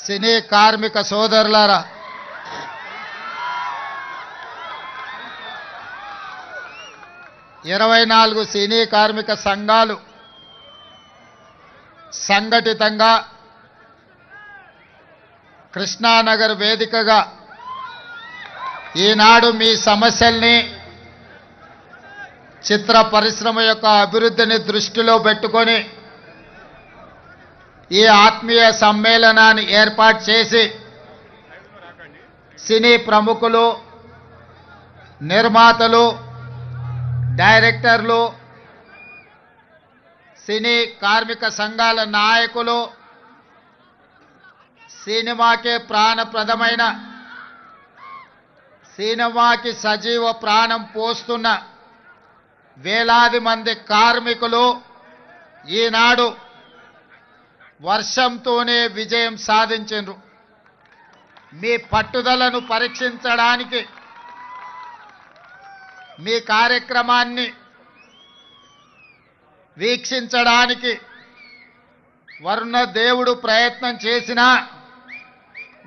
సినీ కార్మిక సోదరులారా, ఇరవై 24 సినీ కార్మిక సంఘాలు సంఘటితంగా కృష్ణానగర్ వేదికగా ఈనాడు మీ సమస్యల్ని, చిత్ర పరిశ్రమ యొక్క అభివృద్ధిని దృష్టిలో పెట్టుకొని ఈ ఆత్మీయ సమ్మేళనాన్ని ఏర్పాటు చేసి సినీ ప్రముఖులు, నిర్మాతలు, డైరెక్టర్లు, సినీ కార్మిక సంఘాల నాయకులు, సినిమాకే ప్రాణప్రదమైన, సినిమాకి సజీవ ప్రాణం పోస్తున్న వేలాది మంది కార్మికులు ఈనాడు వర్షంతోనే విజయం సాధించారు. మీ పట్టుదలను పరీక్షించడానికి, మీ కార్యక్రమాన్ని వీక్షించడానికి వర్ణ దేవుడు ప్రయత్నం చేసినా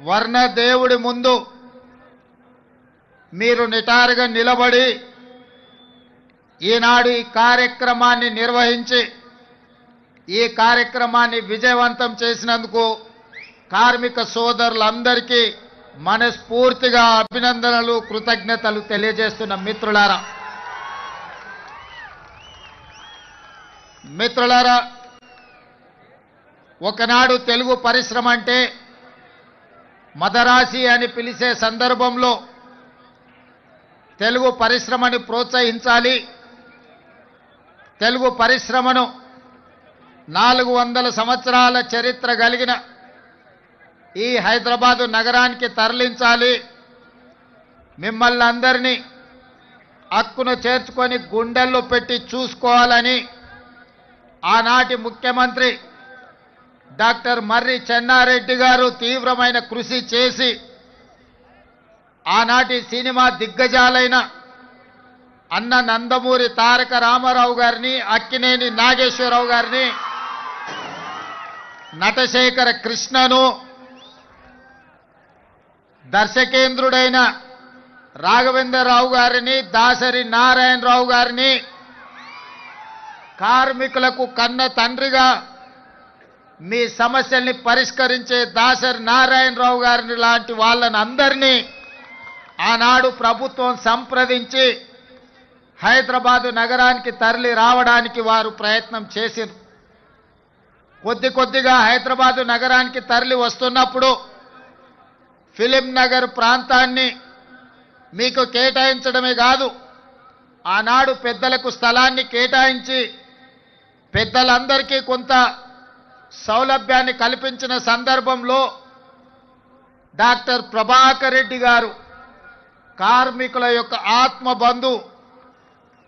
వర్ణ దేవుడి ముందు మీరు నిటారుగా నిలబడి ఈనాడు ఈ కార్యక్రమాన్ని నిర్వహించి ఈ కార్యక్రమాన్ని విజయవంతం చేసినందుకు కార్మిక సోదరులందరికీ మనస్ఫూర్తిగా అభినందనలు, కృతజ్ఞతలు తెలియజేస్తున్న మిత్రులారా, ఒకనాడు తెలుగు పరిశ్రమ అంటే మదరాసి అని పిలిచే సందర్భంలో తెలుగు పరిశ్రమని ప్రోత్సహించాలి, తెలుగు పరిశ్రమను 400 సంవత్సరాల చరిత్ర కలిగిన ఈ హైదరాబాదు నగరానికి తరలించాలి, మిమ్మల్ని అందరినీ హక్కును చేర్చుకొని గుండెల్లో పెట్టి చూసుకోవాలని ఆనాటి ముఖ్యమంత్రి డాక్టర్ మర్రి చెన్నారెడ్డి గారు తీవ్రమైన కృషి చేసి ఆనాటి సినిమా దిగ్గజాలైన అన్న నందమూరి తారక రామారావు గారిని, అక్కినేని నాగేశ్వరరావు గారిని, నటశేఖర కృష్ణను, దర్శకేంద్రుడైన రాఘవేంద్రరావు గారిని, దాసరి నారాయణరావు గారిని, కార్మికులకు కన్న తండ్రిగా మీ సమస్యల్ని పరిష్కరించే దాసరి నారాయణరావు గారిని లాంటి వాళ్ళని అందరినీ ఆనాడు ప్రభుత్వం సంప్రదించి హైదరాబాదు నగరానికి తరలి రావడానికి వారు ప్రయత్నం చేశారు. కొద్దిగా హైదరాబాదు నగరానికి తరలి వస్తున్నప్పుడు ఫిలిం నగర్ ప్రాంతాన్ని మీకు కేటాయించడమే కాదు, ఆనాడు పెద్దలకు స్థలాన్ని కేటాయించి పెద్దలందరికీ కొంత సౌలభ్యాన్ని కల్పించిన సందర్భంలో డాక్టర్ ప్రభాకర్ రెడ్డి గారు కార్మికుల యొక్క ఆత్మబంధు,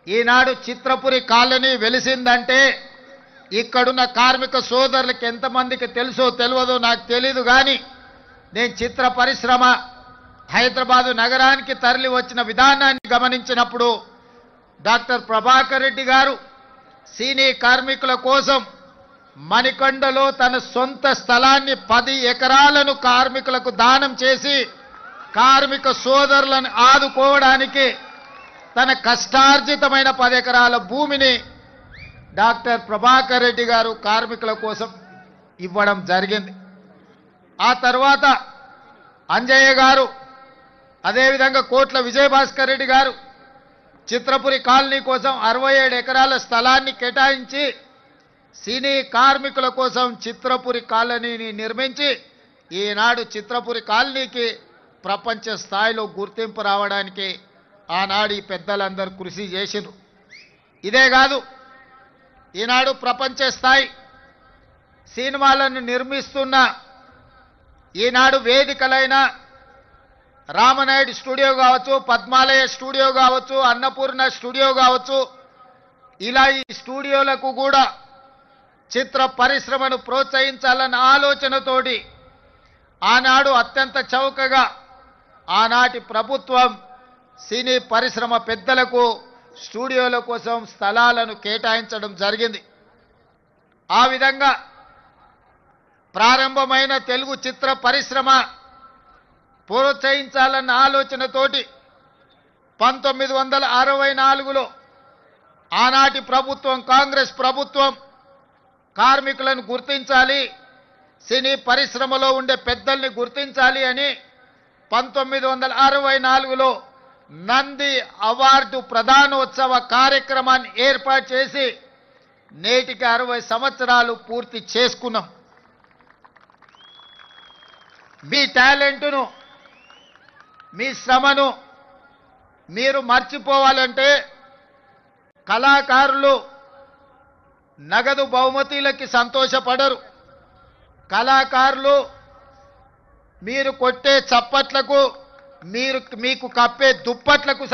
ఈనాడు చిత్రపురి కాలనీ వెలిసిందంటే ఇక్కడున్న కార్మిక సోదరులకు ఎంతమందికి తెలుసో తెలియదో నాకు తెలీదు, కానీ నేను చిత్ర పరిశ్రమ హైదరాబాదు నగరానికి తరలి వచ్చిన విధానాన్ని గమనించినప్పుడు డాక్టర్ ప్రభాకర్ రెడ్డి గారు సినీ కార్మికుల కోసం మణికొండలో తన సొంత స్థలాన్ని 10 ఎకరాలను కార్మికులకు దానం చేసి కార్మిక సోదరులను ఆదుకోవడానికి తన కష్టార్జితమైన 10 ఎకరాల భూమిని డాక్టర్ ప్రభాకర్ రెడ్డి గారు కార్మికుల కోసం ఇవ్వడం జరిగింది. ఆ తర్వాత అంజయ్య గారు, అదేవిధంగా కోట్ల విజయభాస్కర్ రెడ్డి గారు చిత్రపురి కాలనీ కోసం 67 ఎకరాల స్థలాన్ని కేటాయించి సినీ కార్మికుల కోసం చిత్రపురి కాలనీని నిర్మించి ఈనాడు చిత్రపురి కాలనీకి ప్రపంచ స్థాయిలో గుర్తింపు రావడానికి ఆనాడు ఈ పెద్దలందరూ కృషి చేసిండ్రు. ఇదే కాదు, ఈనాడు ప్రపంచ స్థాయి సినిమాలను నిర్మిస్తున్న ఈనాడు వేదికలైన రామనాయుడు స్టూడియో కావచ్చు, పద్మాలయ స్టూడియో కావచ్చు, అన్నపూర్ణ స్టూడియో కావచ్చు, ఇలా ఈ స్టూడియోలకు కూడా చిత్ర పరిశ్రమను ప్రోత్సహించాలన్న ఆలోచనతోటి ఆనాడు అత్యంత చౌకగా ఆనాటి ప్రభుత్వం సినీ పరిశ్రమ పెద్దలకు స్టూడియోల కోసం స్థలాలను కేటాయించడం జరిగింది. ఆ విధంగా ప్రారంభమైన తెలుగు చిత్ర పరిశ్రమ ప్రోత్సహించాలన్న ఆలోచనతోటి 1964లో ఆనాటి ప్రభుత్వం కాంగ్రెస్ ప్రభుత్వం కార్మికులను గుర్తించాలి, సినీ పరిశ్రమలో ఉండే పెద్దల్ని గుర్తించాలి అని 1964లో నంది అవార్డు ప్రదానోత్సవ కార్యక్రమాన్ని ఏర్పాటు చేసి నేటికి 60 సంవత్సరాలు పూర్తి చేసుకున్నాం. మీ టాలెంట్ను, మీ శ్రమను మీరు మర్చిపోవాలంటే కళాకారులు నగదు బహుమతులకి సంతోషపడరు. కళాకారులు మీరు కొట్టే చప్పట్లకు, మీకు కప్పే దుప్పట్లకు